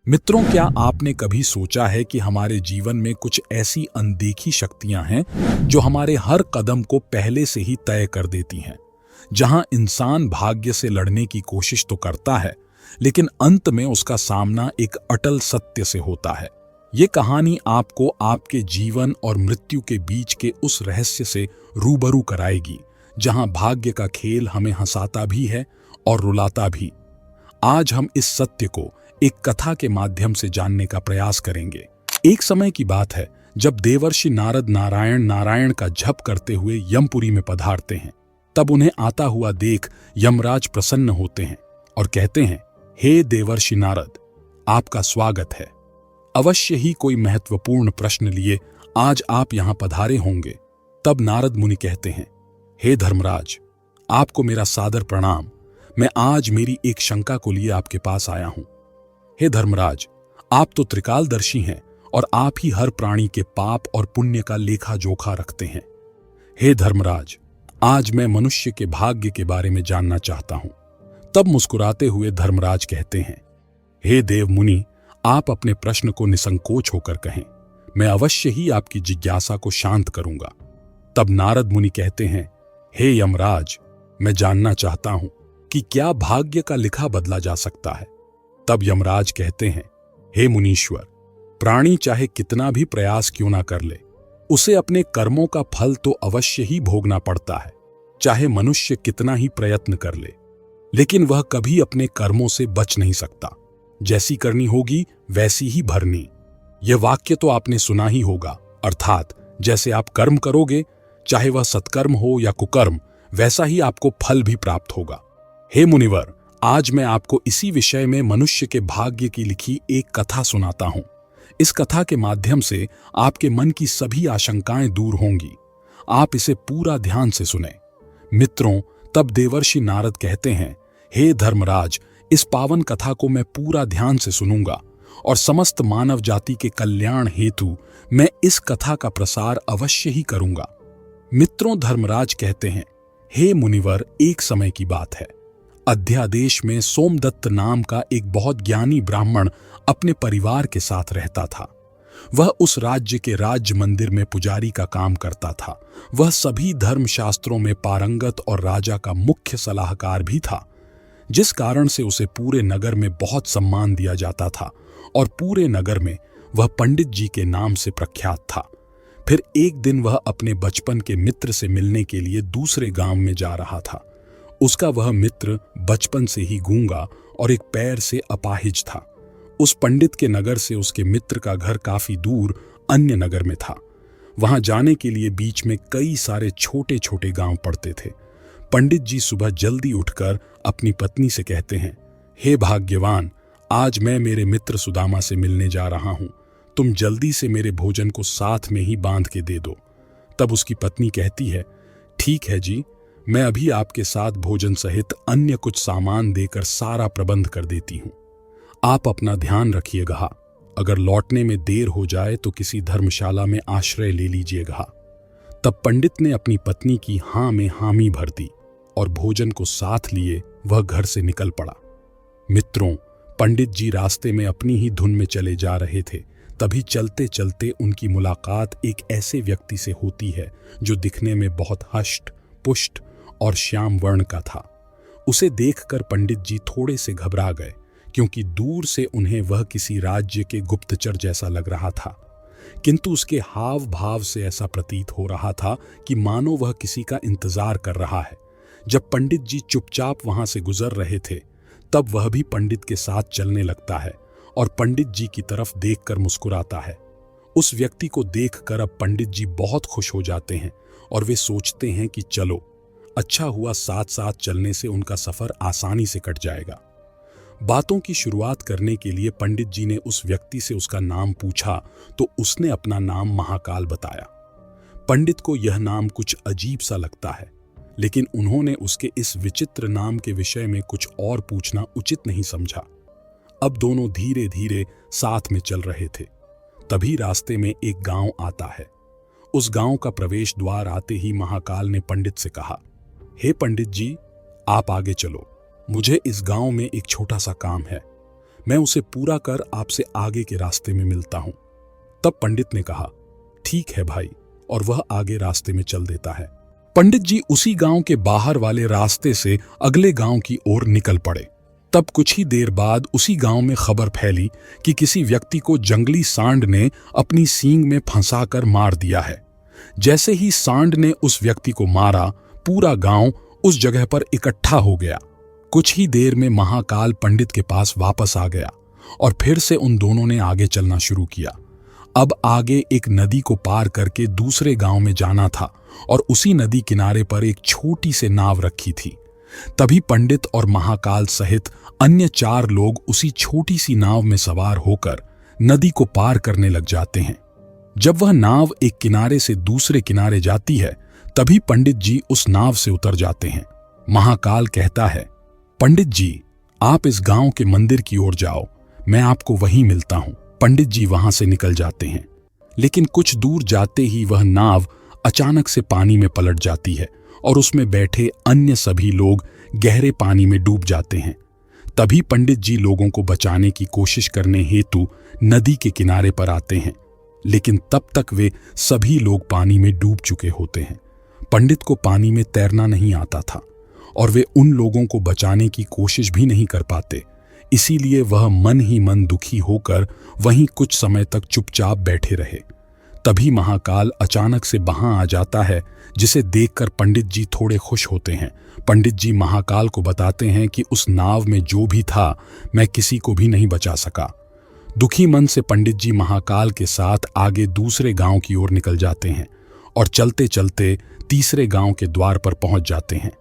मित्रों, क्या आपने कभी सोचा है कि हमारे जीवन में कुछ ऐसी अनदेखी शक्तियां हैं जो हमारे हर कदम को पहले से ही तय कर देती हैं। जहां इंसान भाग्य से लड़ने की कोशिश तो करता है, लेकिन अंत में उसका सामना एक अटल सत्य से होता है। ये कहानी आपको आपके जीवन और मृत्यु के बीच के उस रहस्य से रूबरू कराएगी जहां भाग्य का खेल हमें हंसाता भी है और रुलाता भी। आज हम इस सत्य को एक कथा के माध्यम से जानने का प्रयास करेंगे। एक समय की बात है जब देवर्षि नारद नारायण का जप करते हुए यमपुरी में पधारते हैं। तब उन्हें आता हुआ देख यमराज प्रसन्न होते हैं और कहते हैं, हे देवर्षि नारद, आपका स्वागत है। अवश्य ही कोई महत्वपूर्ण प्रश्न लिए आज आप यहां पधारे होंगे। तब नारद मुनि कहते हैं, हे धर्मराज, आपको मेरा सादर प्रणाम। मैं आज मेरी एक शंका को लिए आपके पास आया हूं। हे धर्मराज, आप तो त्रिकालदर्शी हैं और आप ही हर प्राणी के पाप और पुण्य का लेखा जोखा रखते हैं। हे धर्मराज, आज मैं मनुष्य के भाग्य के बारे में जानना चाहता हूं। तब मुस्कुराते हुए धर्मराज कहते हैं, हे देव मुनि, आप अपने प्रश्न को निसंकोच होकर कहें। मैं अवश्य ही आपकी जिज्ञासा को शांत करूंगा। तब नारद मुनि कहते हैं, हे यमराज, मैं जानना चाहता हूं कि क्या भाग्य का लिखा बदला जा सकता है। तब यमराज कहते हैं, हे मुनीश्वर, प्राणी चाहे कितना भी प्रयास क्यों ना कर ले, उसे अपने कर्मों का फल तो अवश्य ही भोगना पड़ता है। चाहे मनुष्य कितना ही प्रयत्न कर ले, लेकिन वह कभी अपने कर्मों से बच नहीं सकता। जैसी करनी होगी वैसी ही भरनी। यह वाक्य तो आपने सुना ही होगा, अर्थात जैसे आप कर्म करोगे, चाहे वह सत्कर्म हो या कुकर्म, वैसा ही आपको फल भी प्राप्त होगा। हे मुनिवर, आज मैं आपको इसी विषय में मनुष्य के भाग्य की लिखी एक कथा सुनाता हूं। इस कथा के माध्यम से आपके मन की सभी आशंकाएं दूर होंगी। आप इसे पूरा ध्यान से सुने। मित्रों, तब देवर्षि नारद कहते हैं, हे धर्मराज, इस पावन कथा को मैं पूरा ध्यान से सुनूंगा और समस्त मानव जाति के कल्याण हेतु मैं इस कथा का प्रसार अवश्य ही करूंगा। मित्रों, धर्मराज कहते हैं, हे मुनिवर, एक समय की बात है। अध्यादेश में सोमदत्त नाम का एक बहुत ज्ञानी ब्राह्मण अपने परिवार के साथ रहता था। वह उस राज्य के राज्य मंदिर में पुजारी का काम करता था। वह सभी धर्मशास्त्रों में पारंगत और राजा का मुख्य सलाहकार भी था, जिस कारण से उसे पूरे नगर में बहुत सम्मान दिया जाता था और पूरे नगर में वह पंडित जी के नाम से प्रख्यात था। फिर एक दिन वह अपने बचपन के मित्र से मिलने के लिए दूसरे गांव में जा रहा था। उसका वह मित्र बचपन से ही गूंगा और एक पैर से अपाहिज था। उस पंडित के नगर से उसके मित्र का घर काफी दूर अन्य नगर में था। वहां जाने के लिए बीच में कई सारे छोटे छोटे गांव पड़ते थे। पंडित जी सुबह जल्दी उठकर अपनी पत्नी से कहते हैं, हे भाग्यवान, आज मैं मेरे मित्र सुदामा से मिलने जा रहा हूं। तुम जल्दी से मेरे भोजन को साथ में ही बांध के दे दो। तब उसकी पत्नी कहती है, ठीक है जी, मैं अभी आपके साथ भोजन सहित अन्य कुछ सामान देकर सारा प्रबंध कर देती हूं। आप अपना ध्यान रखिएगा। अगर लौटने में देर हो जाए तो किसी धर्मशाला में आश्रय ले लीजिएगा। तब पंडित ने अपनी पत्नी की हां में हामी भर दी और भोजन को साथ लिए वह घर से निकल पड़ा। मित्रों, पंडित जी रास्ते में अपनी ही धुन में चले जा रहे थे। तभी चलते चलते उनकी मुलाकात एक ऐसे व्यक्ति से होती है जो दिखने में बहुत हष्ट पुष्ट और श्याम वर्ण का था। उसे देखकर पंडित जी थोड़े से घबरा गए, क्योंकि दूर से उन्हें वह किसी राज्य के गुप्तचर जैसा लग रहा था। किंतु उसके हाव भाव से ऐसा प्रतीत हो रहा था कि मानो वह किसी का इंतजार कर रहा है। जब पंडित जी चुपचाप वहां से गुजर रहे थे, तब वह भी पंडित के साथ चलने लगता है और पंडित जी की तरफ देखकर मुस्कुराता है। उस व्यक्ति को देखकर अब पंडित जी बहुत खुश हो जाते हैं और वे सोचते हैं कि चलो, अच्छा हुआ साथ साथ चलने से उनका सफर आसानी से कट जाएगा। बातों की शुरुआत करने के लिए पंडित जी ने उस व्यक्ति से उसका नाम पूछा तो उसने अपना नाम महाकाल बताया। पंडित को यह नाम कुछ अजीब सा लगता है, लेकिन उन्होंने उसके इस विचित्र नाम के विषय में कुछ और पूछना उचित नहीं समझा। अब दोनों धीरे धीरे साथ में चल रहे थे। तभी रास्ते में एक गांव आता है। उस गांव का प्रवेश द्वार आते ही महाकाल ने पंडित से कहा, हे पंडित जी, आप आगे चलो। मुझे इस गांव में एक छोटा सा काम है। मैं उसे पूरा कर आपसे आगे के रास्ते में मिलता हूं। तब पंडित ने कहा, ठीक है भाई, और वह आगे रास्ते में चल देता है। पंडित जी उसी गांव के बाहर वाले रास्ते से अगले गांव की ओर निकल पड़े। तब कुछ ही देर बाद उसी गांव में खबर फैली कि किसी व्यक्ति को जंगली सांड ने अपनी सींग में फंसाकर मार दिया है। जैसे ही सांड ने उस व्यक्ति को मारा, पूरा गांव उस जगह पर इकट्ठा हो गया। कुछ ही देर में महाकाल पंडित के पास वापस आ गया और फिर से उन दोनों ने आगे चलना शुरू किया। अब आगे एक नदी को पार करके दूसरे गांव में जाना था और उसी नदी किनारे पर एक छोटी सी नाव रखी थी। तभी पंडित और महाकाल सहित अन्य 4 लोग उसी छोटी सी नाव में सवार होकर नदी को पार करने लग जाते हैं। जब वह नाव एक किनारे से दूसरे किनारे जाती है, तभी पंडित जी उस नाव से उतर जाते हैं। महाकाल कहता है, पंडित जी, आप इस गांव के मंदिर की ओर जाओ, मैं आपको वहीं मिलता हूं। पंडित जी वहां से निकल जाते हैं, लेकिन कुछ दूर जाते ही वह नाव अचानक से पानी में पलट जाती है और उसमें बैठे अन्य सभी लोग गहरे पानी में डूब जाते हैं। तभी पंडित जी लोगों को बचाने की कोशिश करने हेतु नदी के किनारे पर आते हैं, लेकिन तब तक वे सभी लोग पानी में डूब चुके होते हैं। पंडित को पानी में तैरना नहीं आता था और वे उन लोगों को बचाने की कोशिश भी नहीं कर पाते। इसीलिए वह मन ही मन दुखी होकर वहीं कुछ समय तक चुपचाप बैठे रहे। तभी महाकाल अचानक से वहां आ जाता है, जिसे देखकर पंडित जी थोड़े खुश होते हैं। पंडित जी महाकाल को बताते हैं कि उस नाव में जो भी था, मैं किसी को भी नहीं बचा सका। दुखी मन से पंडित जी महाकाल के साथ आगे दूसरे गांव की ओर निकल जाते हैं और चलते चलते तीसरे गांव के द्वार पर पहुंच जाते हैं।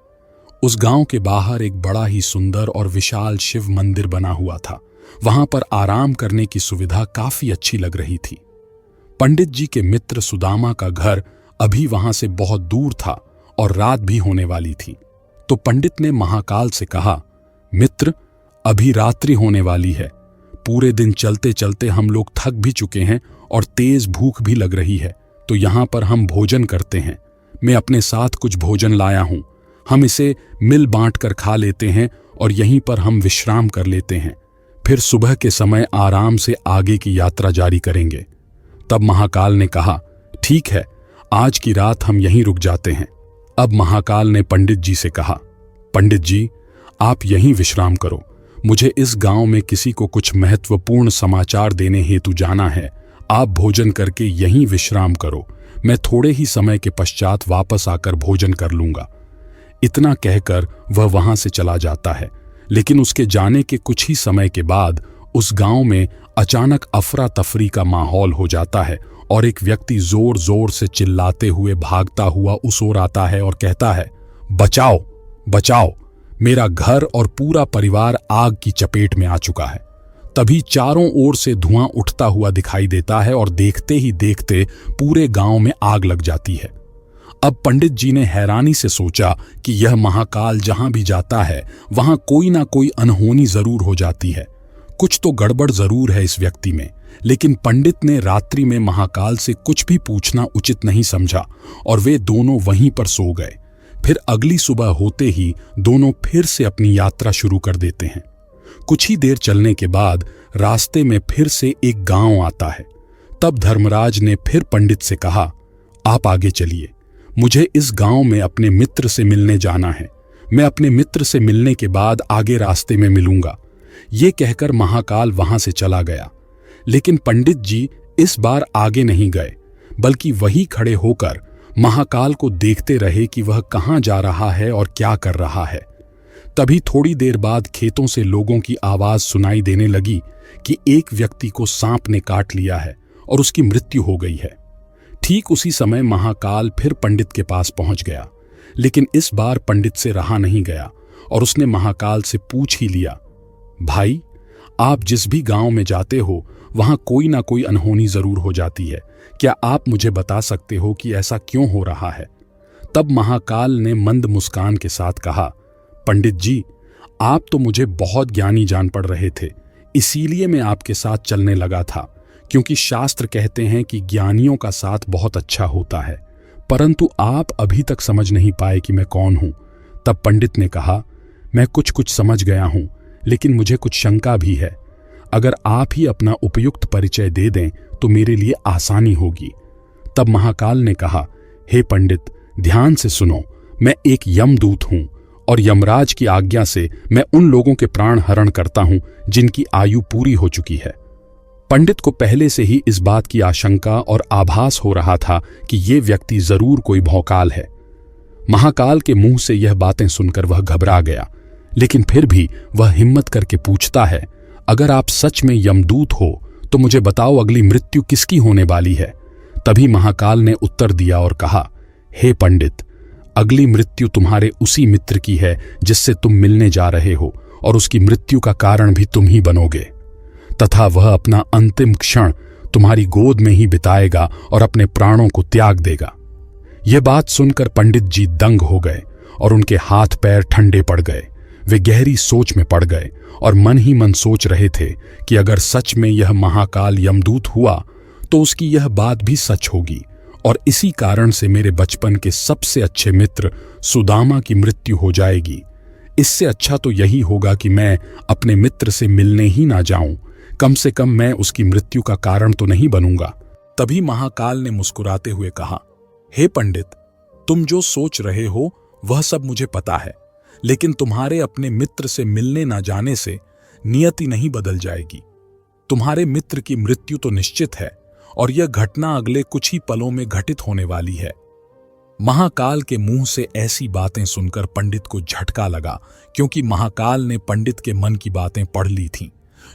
उस गांव के बाहर एक बड़ा ही सुंदर और विशाल शिव मंदिर बना हुआ था। वहां पर आराम करने की सुविधा काफी अच्छी लग रही थी। पंडित जी के मित्र सुदामा का घर अभी वहां से बहुत दूर था और रात भी होने वाली थी। तो पंडित ने महाकाल से कहा, मित्र, अभी रात्रि होने वाली है। पूरे दिन चलते चलते हम लोग थक भी चुके हैं और तेज भूख भी लग रही है, तो यहां पर हम भोजन करते हैं। मैं अपने साथ कुछ भोजन लाया हूं, हम इसे मिल बांट कर खा लेते हैं और यहीं पर हम विश्राम कर लेते हैं। फिर सुबह के समय आराम से आगे की यात्रा जारी करेंगे। तब महाकाल ने कहा, ठीक है, आज की रात हम यहीं रुक जाते हैं। अब महाकाल ने पंडित जी से कहा, पंडित जी, आप यहीं विश्राम करो। मुझे इस गांव में किसी को कुछ महत्वपूर्ण समाचार देने हेतु जाना है। आप भोजन करके यहीं विश्राम करो। मैं थोड़े ही समय के पश्चात वापस आकर भोजन कर लूंगा। इतना कहकर वह वहां से चला जाता है, लेकिन उसके जाने के कुछ ही समय के बाद उस गांव में अचानक अफरा तफरी का माहौल हो जाता है और एक व्यक्ति जोर जोर से चिल्लाते हुए भागता हुआ उस ओर आता है और कहता है, बचाओ बचाओ, मेरा घर और पूरा परिवार आग की चपेट में आ चुका है। तभी चारों ओर से धुआं उठता हुआ दिखाई देता है और देखते ही देखते पूरे गांव में आग लग जाती है। अब पंडित जी ने हैरानी से सोचा कि यह महाकाल जहां भी जाता है वहां कोई ना कोई अनहोनी जरूर हो जाती है। कुछ तो गड़बड़ जरूर है इस व्यक्ति में। लेकिन पंडित ने रात्रि में महाकाल से कुछ भी पूछना उचित नहीं समझा और वे दोनों वहीं पर सो गए। फिर अगली सुबह होते ही दोनों फिर से अपनी यात्रा शुरू कर देते हैं। कुछ ही देर चलने के बाद रास्ते में फिर से एक गांव आता है। तब धर्मराज ने फिर पंडित से कहा, आप आगे चलिए, मुझे इस गांव में अपने मित्र से मिलने जाना है। मैं अपने मित्र से मिलने के बाद आगे रास्ते में मिलूंगा। ये कहकर महाकाल वहां से चला गया। लेकिन पंडित जी इस बार आगे नहीं गए, बल्कि वहीं खड़े होकर महाकाल को देखते रहे कि वह कहां जा रहा है और क्या कर रहा है। तभी थोड़ी देर बाद खेतों से लोगों की आवाज सुनाई देने लगी कि एक व्यक्ति को सांप ने काट लिया है और उसकी मृत्यु हो गई है। ठीक उसी समय महाकाल फिर पंडित के पास पहुंच गया, लेकिन इस बार पंडित से रहा नहीं गया और उसने महाकाल से पूछ ही लिया, भाई, आप जिस भी गांव में जाते हो वहां कोई ना कोई अनहोनी जरूर हो जाती है। क्या आप मुझे बता सकते हो कि ऐसा क्यों हो रहा है? तब महाकाल ने मंद मुस्कान के साथ कहा, पंडित जी, आप तो मुझे बहुत ज्ञानी जान पड़ रहे थे, इसीलिए मैं आपके साथ चलने लगा था, क्योंकि शास्त्र कहते हैं कि ज्ञानियों का साथ बहुत अच्छा होता है। परंतु आप अभी तक समझ नहीं पाए कि मैं कौन हूं। तब पंडित ने कहा, मैं कुछ कुछ समझ गया हूं, लेकिन मुझे कुछ शंका भी है। अगर आप ही अपना उपयुक्त परिचय दे दें तो मेरे लिए आसानी होगी। तब महाकाल ने कहा, हे पंडित, ध्यान से सुनो, मैं एक यमदूत हूं और यमराज की आज्ञा से मैं उन लोगों के प्राण हरण करता हूं जिनकी आयु पूरी हो चुकी है। पंडित को पहले से ही इस बात की आशंका और आभास हो रहा था कि ये व्यक्ति जरूर कोई भौकाल है। महाकाल के मुंह से यह बातें सुनकर वह घबरा गया, लेकिन फिर भी वह हिम्मत करके पूछता है, अगर आप सच में यमदूत हो तो मुझे बताओ अगली मृत्यु किसकी होने वाली है। तभी महाकाल ने उत्तर दिया और कहा, हे पंडित, अगली मृत्यु तुम्हारे उसी मित्र की है जिससे तुम मिलने जा रहे हो, और उसकी मृत्यु का कारण भी तुम ही बनोगे, तथा वह अपना अंतिम क्षण तुम्हारी गोद में ही बिताएगा और अपने प्राणों को त्याग देगा। यह बात सुनकर पंडित जी दंग हो गए और उनके हाथ पैर ठंडे पड़ गए। वे गहरी सोच में पड़ गए और मन ही मन सोच रहे थे कि अगर सच में यह महाकाल यमदूत हुआ तो उसकी यह बात भी सच होगी, और इसी कारण से मेरे बचपन के सबसे अच्छे मित्र सुदामा की मृत्यु हो जाएगी। इससे अच्छा तो यही होगा कि मैं अपने मित्र से मिलने ही ना जाऊं, कम से कम मैं उसकी मृत्यु का कारण तो नहीं बनूंगा। तभी महाकाल ने मुस्कुराते हुए कहा, हे पंडित, तुम जो सोच रहे हो वह सब मुझे पता है, लेकिन तुम्हारे अपने मित्र से मिलने ना जाने से नियति नहीं बदल जाएगी। तुम्हारे मित्र की मृत्यु तो निश्चित है और यह घटना अगले कुछ ही पलों में घटित होने वाली है। महाकाल के मुंह से ऐसी बातें सुनकर पंडित को झटका लगा, क्योंकि महाकाल ने पंडित के मन की बातें पढ़ ली थीं,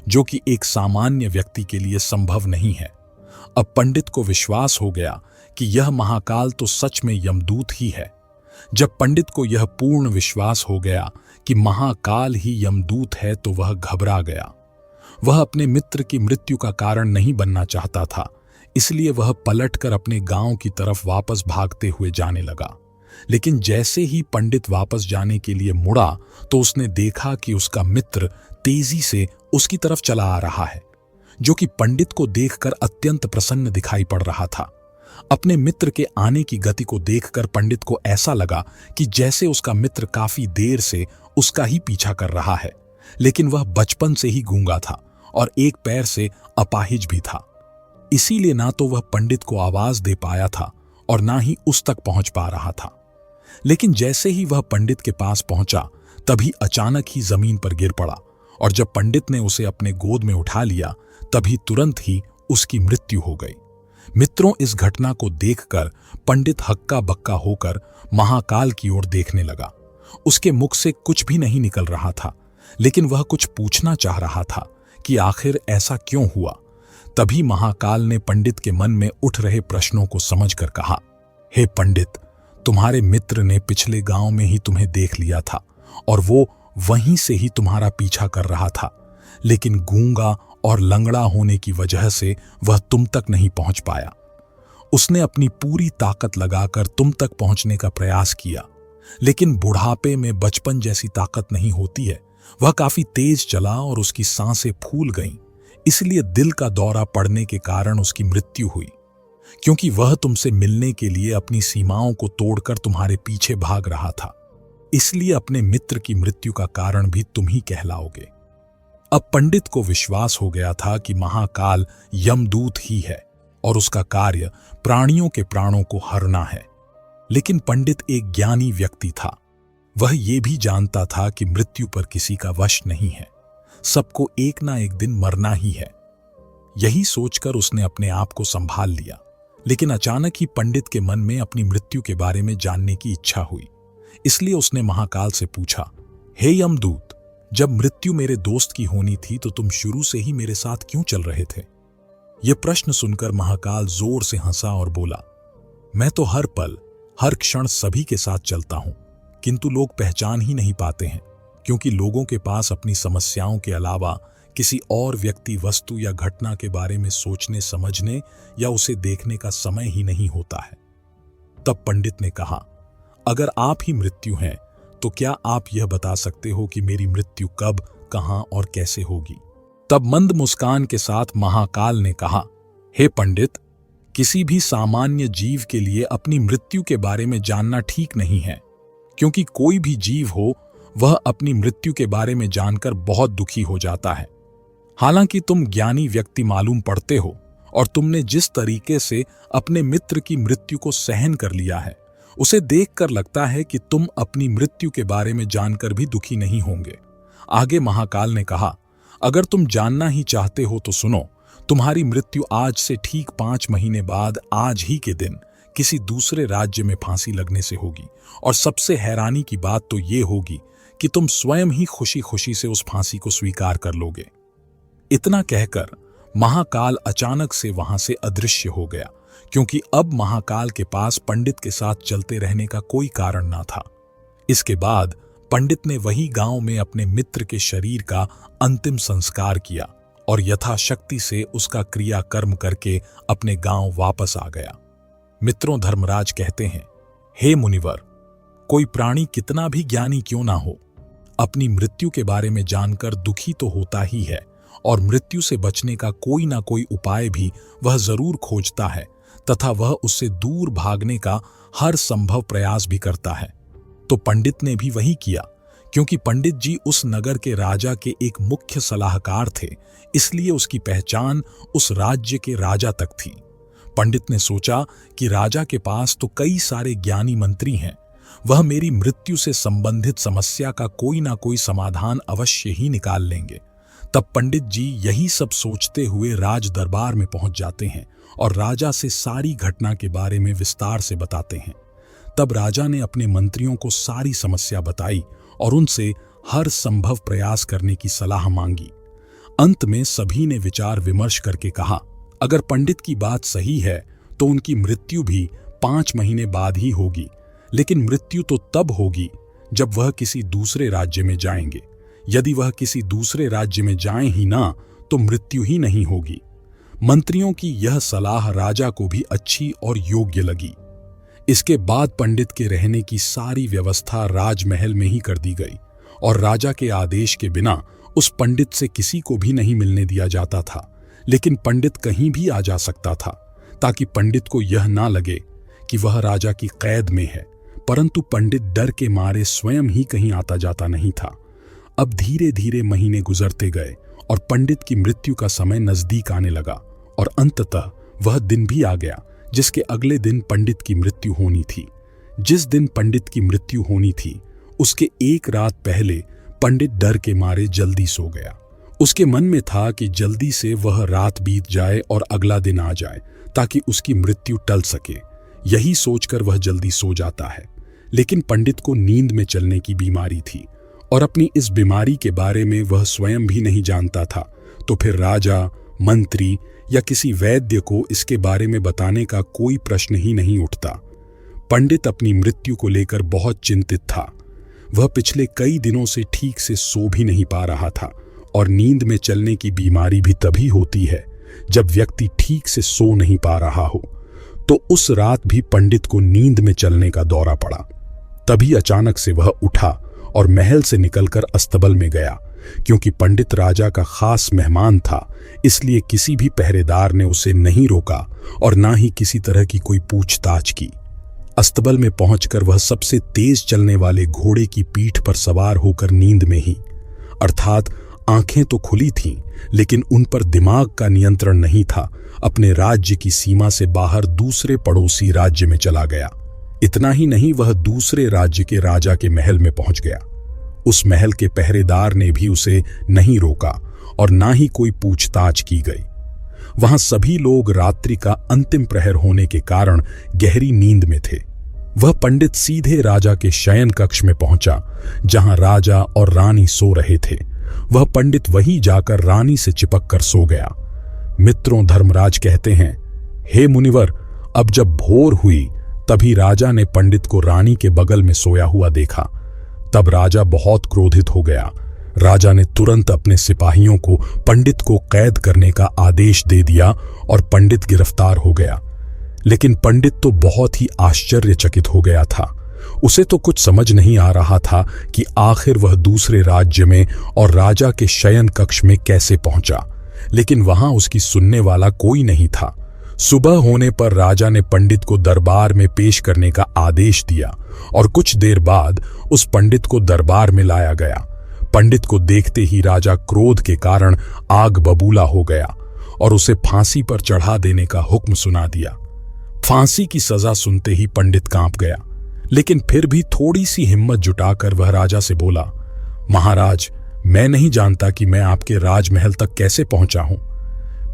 जो कि एक सामान्य व्यक्ति के लिए संभव नहीं है। अब पंडित को विश्वास हो गया कि यह महाकाल तो सच में यमदूत ही है। जब पंडित को यह पूर्ण विश्वास हो गया कि महाकाल ही यमदूत है तो वह घबरा गया। वह अपने मित्र की मृत्यु का कारण नहीं बनना चाहता था, इसलिए वह पलटकर अपने गांव की तरफ वापस भागते हुए जाने लगा। लेकिन जैसे ही पंडित वापस जाने के लिए मुड़ा तो उसने देखा कि उसका मित्र तेजी से उसकी तरफ चला आ रहा है, जो कि पंडित को देखकर अत्यंत प्रसन्न दिखाई पड़ रहा था। अपने मित्र के आने की गति को देखकर पंडित को ऐसा लगा कि जैसे उसका मित्र काफी देर से उसका ही पीछा कर रहा है, लेकिन वह बचपन से ही गूंगा था और एक पैर से अपाहिज भी था। इसीलिए ना तो वह पंडित को आवाज दे पाया था और ना ही उस तक पहुंच पा रहा था। लेकिन जैसे ही वह पंडित के पास पहुंचा तभी अचानक ही जमीन पर गिर पड़ा, और जब पंडित ने उसे अपने गोद में उठा लिया तभी तुरंत ही उसकी मृत्यु हो गई। मित्रों, इस घटना को देखकर पंडित हक्का बक्का होकर महाकाल की ओर देखने लगा। उसके मुख से कुछ भी नहीं निकल रहा था, लेकिन वह कुछ पूछना चाह रहा था कि आखिर ऐसा क्यों हुआ। तभी महाकाल ने पंडित के मन में उठ रहे प्रश्नों को समझकर कहा, हे पंडित, तुम्हारे मित्र ने पिछले गांव में ही तुम्हें देख लिया था और वो वहीं से ही तुम्हारा पीछा कर रहा था, लेकिन गूंगा और लंगड़ा होने की वजह से वह तुम तक नहीं पहुंच पाया। उसने अपनी पूरी ताकत लगाकर तुम तक पहुंचने का प्रयास किया, लेकिन बुढ़ापे में बचपन जैसी ताकत नहीं होती है। वह काफी तेज चला और उसकी सांसें फूल गईं, इसलिए दिल का दौरा पड़ने के कारण उसकी मृत्यु हुई, क्योंकि वह तुमसे मिलने के लिए अपनी सीमाओं को तोड़कर तुम्हारे पीछे भाग रहा था। इसलिए अपने मित्र की मृत्यु का कारण भी तुम ही कहलाओगे। अब पंडित को विश्वास हो गया था कि महाकाल यमदूत ही है और उसका कार्य प्राणियों के प्राणों को हरना है। लेकिन पंडित एक ज्ञानी व्यक्ति था। वह ये भी जानता था कि मृत्यु पर किसी का वश नहीं है, सबको एक ना एक दिन मरना ही है। यही सोचकर उसने अपने आप को संभाल लिया। लेकिन अचानक ही पंडित के मन में अपनी मृत्यु के बारे में जानने की इच्छा हुई। इसलिए उसने महाकाल से पूछा, हे यमदूत, जब मृत्यु मेरे दोस्त की होनी थी तो तुम शुरू से ही मेरे साथ क्यों चल रहे थे? यह प्रश्न सुनकर महाकाल जोर से हंसा और बोला, मैं तो हर पल हर क्षण सभी के साथ चलता हूं, किंतु लोग पहचान ही नहीं पाते हैं, क्योंकि लोगों के पास अपनी समस्याओं के अलावा किसी और व्यक्ति, वस्तु या घटना के बारे में सोचने, समझने या उसे देखने का समय ही नहीं होता है। तब पंडित ने कहा, अगर आप ही मृत्यु हैं तो क्या आप यह बता सकते हो कि मेरी मृत्यु कब, कहां और कैसे होगी? तब मंद मुस्कान के साथ महाकाल ने कहा, हे पंडित, किसी भी सामान्य जीव के लिए अपनी मृत्यु के बारे में जानना ठीक नहीं है, क्योंकि कोई भी जीव हो वह अपनी मृत्यु के बारे में जानकर बहुत दुखी हो जाता है। हालांकि तुम ज्ञानी व्यक्ति मालूम पड़ते हो और तुमने जिस तरीके से अपने मित्र की मृत्यु को सहन कर लिया है, उसे देखकर लगता है कि तुम अपनी मृत्यु के बारे में जानकर भी दुखी नहीं होंगे। आगे महाकाल ने कहा, अगर तुम जानना ही चाहते हो तो सुनो, तुम्हारी मृत्यु आज से ठीक 5 महीने बाद आज ही के दिन किसी दूसरे राज्य में फांसी लगने से होगी। और सबसे हैरानी की बात तो ये होगी कि तुम स्वयं ही खुशी खुशी से उस फांसी को स्वीकार कर लोगे। इतना कहकर महाकाल अचानक से वहां से अदृश्य हो गया, क्योंकि अब महाकाल के पास पंडित के साथ चलते रहने का कोई कारण ना था। इसके बाद पंडित ने वही गांव में अपने मित्र के शरीर का अंतिम संस्कार किया और यथाशक्ति से उसका क्रियाकर्म करके अपने गांव वापस आ गया। मित्रों, धर्मराज कहते हैं, हे मुनिवर, कोई प्राणी कितना भी ज्ञानी क्यों ना हो, अपनी मृत्यु के बारे में जानकर दुखी तो होता ही है और मृत्यु से बचने का कोई ना कोई उपाय भी वह जरूर खोजता है तथा वह उससे दूर भागने का हर संभव प्रयास भी करता है। तो पंडित ने भी वही किया, क्योंकि पंडित जी उस नगर के राजा के एक मुख्य सलाहकार थे, इसलिए उसकी पहचान उस राज्य के राजा तक थी। पंडित ने सोचा कि राजा के पास तो कई सारे ज्ञानी मंत्री हैं, वह मेरी मृत्यु से संबंधित समस्या का कोई ना कोई समाधान अवश्य ही निकाल लेंगे। तब पंडित जी यही सब सोचते हुए राज दरबार में पहुंच जाते हैं और राजा से सारी घटना के बारे में विस्तार से बताते हैं। तब राजा ने अपने मंत्रियों को सारी समस्या बताई और उनसे हर संभव प्रयास करने की सलाह मांगी। अंत में सभी ने विचार विमर्श करके कहा, अगर पंडित की बात सही है तो उनकी मृत्यु भी 5 महीने बाद ही होगी, लेकिन मृत्यु तो तब होगी जब वह किसी दूसरे राज्य में जाएंगे। यदि वह किसी दूसरे राज्य में जाएं ही ना तो मृत्यु ही नहीं होगी। मंत्रियों की यह सलाह राजा को भी अच्छी और योग्य लगी। इसके बाद पंडित के रहने की सारी व्यवस्था राजमहल में ही कर दी गई और राजा के आदेश के बिना उस पंडित से किसी को भी नहीं मिलने दिया जाता था। लेकिन पंडित कहीं भी आ जा सकता था, ताकि पंडित को यह ना लगे कि वह राजा की कैद में है। परंतु पंडित डर के मारे स्वयं ही कहीं आता जाता नहीं था। अब धीरे धीरे महीने गुजरते गए और पंडित की मृत्यु का समय नजदीक आने लगा और अंततः वह दिन भी आ गया जिसके अगले दिन पंडित की मृत्यु होनी थी। जिस दिन पंडित की मृत्यु होनी थी उसके एक रात पहले पंडित डर के मारे जल्दी सो गया। उसके मन में था कि जल्दी से वह रात बीत जाए और अगला दिन आ जाए ताकि उसकी मृत्यु टल सके। यही सोचकर वह जल्दी सो जाता है। लेकिन पंडित को नींद में चलने की बीमारी थी और अपनी इस बीमारी के बारे में वह स्वयं भी नहीं जानता था। तो फिर राजा, मंत्री या किसी वैद्य को इसके बारे में बताने का कोई प्रश्न ही नहीं उठता। पंडित अपनी मृत्यु को लेकर बहुत चिंतित था। वह पिछले कई दिनों से ठीक से सो भी नहीं पा रहा था और नींद में चलने की बीमारी भी तभी होती है जब व्यक्ति ठीक से सो नहीं पा रहा हो। तो उस रात भी पंडित को नींद में चलने का दौरा पड़ा। तभी अचानक से वह उठा और महल से निकलकर अस्तबल में गया। क्योंकि पंडित राजा का खास मेहमान था, इसलिए किसी भी पहरेदार ने उसे नहीं रोका और ना ही किसी तरह की कोई पूछताछ की। अस्तबल में पहुंचकर वह सबसे तेज चलने वाले घोड़े की पीठ पर सवार होकर नींद में ही, अर्थात आंखें तो खुली थीं, लेकिन उन पर दिमाग का नियंत्रण नहीं था, अपने राज्य की सीमा से बाहर दूसरे पड़ोसी राज्य में चला गया। इतना ही नहीं, वह दूसरे राज्य के राजा के महल में पहुंच गया। उस महल के पहरेदार ने भी उसे नहीं रोका और ना ही कोई पूछताछ की गई। वहां सभी लोग रात्रि का अंतिम प्रहर होने के कारण गहरी नींद में थे। वह पंडित सीधे राजा के शयन कक्ष में पहुंचा, जहां राजा और रानी सो रहे थे। वह पंडित वहीं जाकर रानी से चिपक कर सो गया। मित्रों, धर्मराज कहते हैं, हे मुनिवर, अब जब भोर हुई तभी राजा ने पंडित को रानी के बगल में सोया हुआ देखा। तब राजा बहुत क्रोधित हो गया। राजा ने तुरंत अपने सिपाहियों को पंडित को कैद करने का आदेश दे दिया और पंडित गिरफ्तार हो गया। लेकिन पंडित तो बहुत ही आश्चर्यचकित हो गया था। उसे तो कुछ समझ नहीं आ रहा था कि आखिर वह दूसरे राज्य में और राजा के शयन कक्ष में कैसे पहुंचा। लेकिन वहां उसकी सुनने वाला कोई नहीं था। सुबह होने पर राजा ने पंडित को दरबार में पेश करने का आदेश दिया और कुछ देर बाद उस पंडित को दरबार में लाया गया। पंडित को देखते ही राजा क्रोध के कारण आग बबूला हो गया और उसे फांसी पर चढ़ा देने का हुक्म सुना दिया। फांसी की सजा सुनते ही पंडित कांप गया, लेकिन फिर भी थोड़ी सी हिम्मत जुटाकर वह राजा से बोला, महाराज, मैं नहीं जानता कि मैं आपके राजमहल तक कैसे पहुंचा हूं।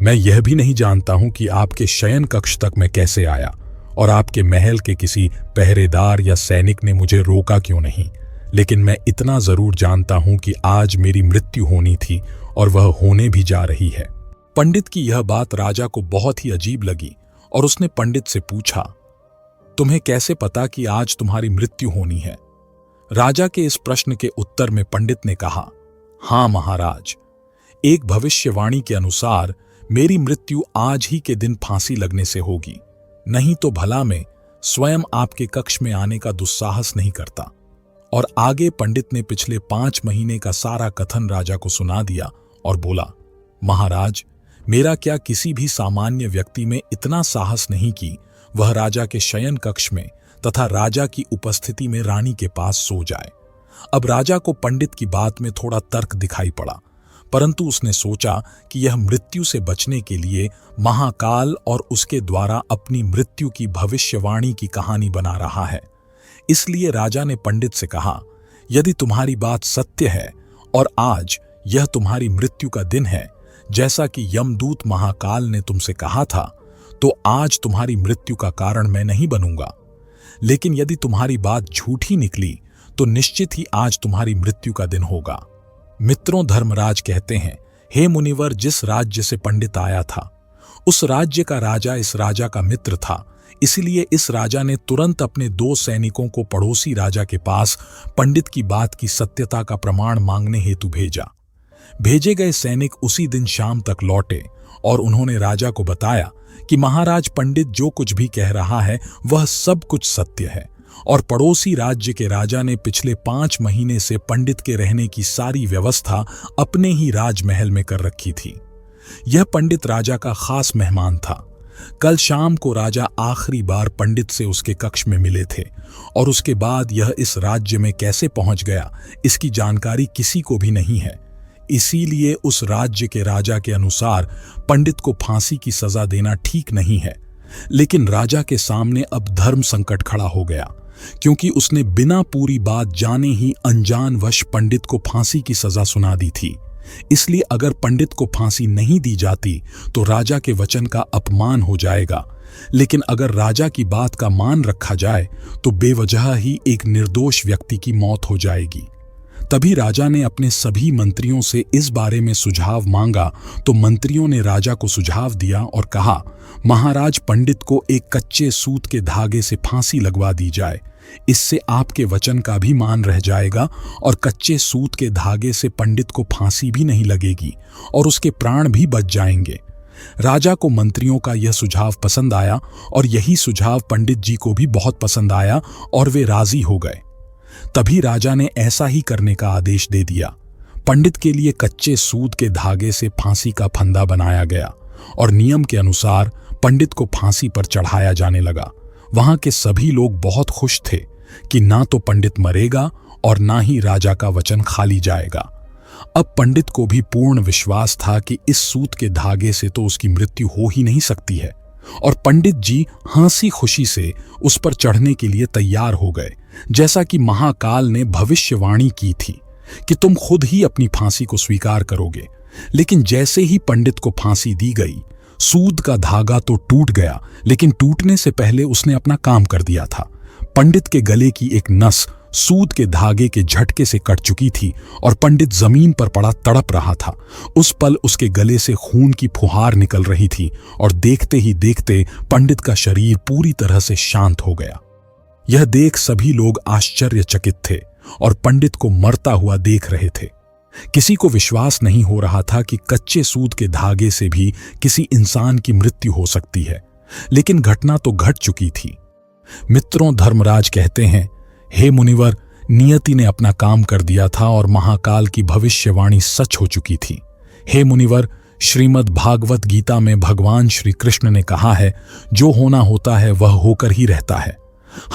मैं यह भी नहीं जानता हूं कि आपके शयन कक्ष तक मैं कैसे आया और आपके महल के किसी पहरेदार या सैनिक ने मुझे रोका क्यों नहीं। लेकिन मैं इतना जरूर जानता हूं कि आज मेरी मृत्यु होनी थी और वह होने भी जा रही है। पंडित की यह बात राजा को बहुत ही अजीब लगी और उसने पंडित से पूछा, तुम्हें कैसे पता कि आज तुम्हारी मृत्यु होनी है? राजा के इस प्रश्न के उत्तर में पंडित ने कहा, हां महाराज, एक भविष्यवाणी के अनुसार मेरी मृत्यु आज ही के दिन फांसी लगने से होगी, नहीं तो भला मैं स्वयं आपके कक्ष में आने का दुस्साहस नहीं करता। और आगे पंडित ने पिछले 5 महीने का सारा कथन राजा को सुना दिया और बोला, महाराज, मेरा क्या किसी भी सामान्य व्यक्ति में इतना साहस नहीं कि वह राजा के शयन कक्ष में तथा राजा की उपस्थिति में रानी के पास सो जाए। अब राजा को पंडित की बात में थोड़ा तर्क दिखाई पड़ा, परंतु उसने सोचा कि यह मृत्यु से बचने के लिए महाकाल और उसके द्वारा अपनी मृत्यु की भविष्यवाणी की कहानी बना रहा है। इसलिए राजा ने पंडित से कहा, यदि तुम्हारी बात सत्य है और आज यह तुम्हारी मृत्यु का दिन है, जैसा कि यमदूत महाकाल ने तुमसे कहा था, तो आज तुम्हारी मृत्यु का कारण मैं नहीं बनूंगा। लेकिन यदि तुम्हारी बात झूठी निकली तो निश्चित ही आज तुम्हारी मृत्यु का दिन होगा। मित्रों, धर्मराज कहते हैं, हे मुनिवर, जिस राज्य से पंडित आया था उस राज्य का राजा इस राजा का मित्र था। इसलिए इस राजा ने तुरंत अपने 2 सैनिकों को पड़ोसी राजा के पास पंडित की बात की सत्यता का प्रमाण मांगने हेतु भेजा। भेजे गए सैनिक उसी दिन शाम तक लौटे और उन्होंने राजा को बताया कि महाराज, पंडित जो कुछ भी कह रहा है वह सब कुछ सत्य है और पड़ोसी राज्य के राजा ने पिछले 5 महीने से पंडित के रहने की सारी व्यवस्था अपने ही राजमहल में कर रखी थी। यह पंडित राजा का खास मेहमान था। कल शाम को राजा आखिरी बार पंडित से उसके कक्ष में मिले थे और उसके बाद यह इस राज्य में कैसे पहुंच गया, इसकी जानकारी किसी को भी नहीं है। इसीलिए उस राज्य के राजा के अनुसार पंडित को फांसी की सजा देना ठीक नहीं है। लेकिन राजा के सामने अब धर्म संकट खड़ा हो गया, क्योंकि उसने बिना पूरी बात जाने ही अनजानवश पंडित को फांसी की सजा सुना दी थी। इसलिए अगर पंडित को फांसी नहीं दी जाती तो राजा के वचन का अपमान हो जाएगा, लेकिन अगर राजा की बात का मान रखा जाए तो बेवजह ही एक निर्दोष व्यक्ति की मौत हो जाएगी। तभी राजा ने अपने सभी मंत्रियों से इस बारे में सुझाव मांगा तो मंत्रियों ने राजा को सुझाव दिया और कहा, महाराज, पंडित को एक कच्चे सूत के धागे से फांसी लगवा दी जाए। इससे आपके वचन का भी मान रह जाएगा और कच्चे सूत के धागे से पंडित को फांसी भी नहीं लगेगी और उसके प्राण भी बच जाएंगे। राजा को मंत्रियों का यह सुझाव पसंद आया और यही सुझाव पंडित जी को भी बहुत पसंद आया और वे राजी हो गए। तभी राजा ने ऐसा ही करने का आदेश दे दिया। पंडित के लिए कच्चे सूत के धागे से फांसी का फंदा बनाया गया और नियम के अनुसार पंडित को फांसी पर चढ़ाया जाने लगा। वहां के सभी लोग बहुत खुश थे कि ना तो पंडित मरेगा और ना ही राजा का वचन खाली जाएगा। अब पंडित को भी पूर्ण विश्वास था कि इस सूत के धागे से तो उसकी मृत्यु हो ही नहीं सकती है और पंडित जी हंसी खुशी से उस पर चढ़ने के लिए तैयार हो गए, जैसा कि महाकाल ने भविष्यवाणी की थी कि तुम खुद ही अपनी फांसी को स्वीकार करोगे। लेकिन जैसे ही पंडित को फांसी दी गई, सूद का धागा तो टूट गया, लेकिन टूटने से पहले उसने अपना काम कर दिया था। पंडित के गले की एक नस सूद के धागे के झटके से कट चुकी थी और पंडित जमीन पर पड़ा तड़प रहा था। उस पल उसके गले से खून की फुहार निकल रही थी और देखते ही देखते पंडित का शरीर पूरी तरह से शांत हो गया। यह देख सभी लोग आश्चर्यचकित थे और पंडित को मरता हुआ देख रहे थे। किसी को विश्वास नहीं हो रहा था कि कच्चे सूत के धागे से भी किसी इंसान की मृत्यु हो सकती है, लेकिन घटना तो घट चुकी थी। मित्रों, धर्मराज कहते हैं, हे मुनिवर, नियति ने अपना काम कर दिया था और महाकाल की भविष्यवाणी सच हो चुकी थी। हे मुनिवर, श्रीमद् भागवत गीता में भगवान श्री कृष्ण ने कहा है, जो होना होता है वह होकर ही रहता है।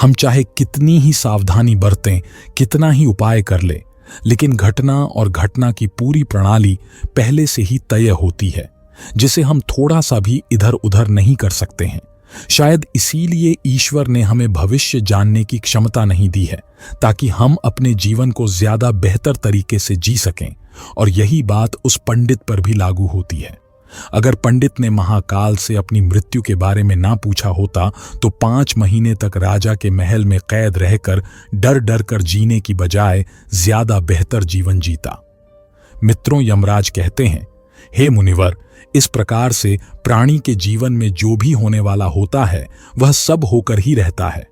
हम चाहे कितनी ही सावधानी बरतें, कितना ही उपाय कर ले, लेकिन घटना और घटना की पूरी प्रणाली पहले से ही तय होती है, जिसे हम थोड़ा सा भी इधर उधर नहीं कर सकते हैं। शायद इसीलिए ईश्वर ने हमें भविष्य जानने की क्षमता नहीं दी है, ताकि हम अपने जीवन को ज्यादा बेहतर तरीके से जी सकें। और यही बात उस पंडित पर भी लागू होती है। अगर पंडित ने महाकाल से अपनी मृत्यु के बारे में ना पूछा होता तो 5 महीने तक राजा के महल में कैद रहकर डर डर कर जीने की बजाय ज्यादा बेहतर जीवन जीता। मित्रों, यमराज कहते हैं, हे मुनिवर, इस प्रकार से प्राणी के जीवन में जो भी होने वाला होता है वह सब होकर ही रहता है।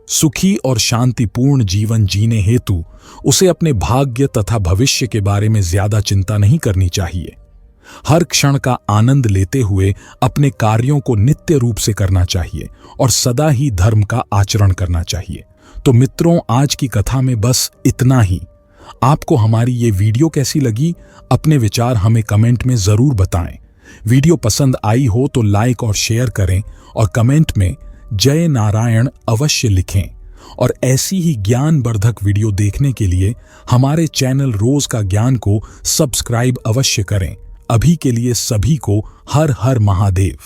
सुखी और शांतिपूर्ण जीवन जीने हेतु उसे अपने भाग्य तथा भविष्य के बारे में ज्यादा चिंता नहीं करनी चाहिए। हर क्षण का आनंद लेते हुए अपने कार्यों को नित्य रूप से करना चाहिए और सदा ही धर्म का आचरण करना चाहिए। तो मित्रों, आज की कथा में बस इतना ही। आपको हमारी ये वीडियो कैसी लगी? अपने विचार हमें कमेंट में जरूर बताएं। वीडियो पसंद आई हो तो लाइक और शेयर करें और कमेंट में जय नारायण अवश्य लिखें। और ऐसी ही ज्ञानवर्धक वीडियो देखने के लिए हमारे चैनल रोज का ज्ञान को सब्सक्राइब अवश्य करें। अभी के लिए सभी को हर हर महादेव।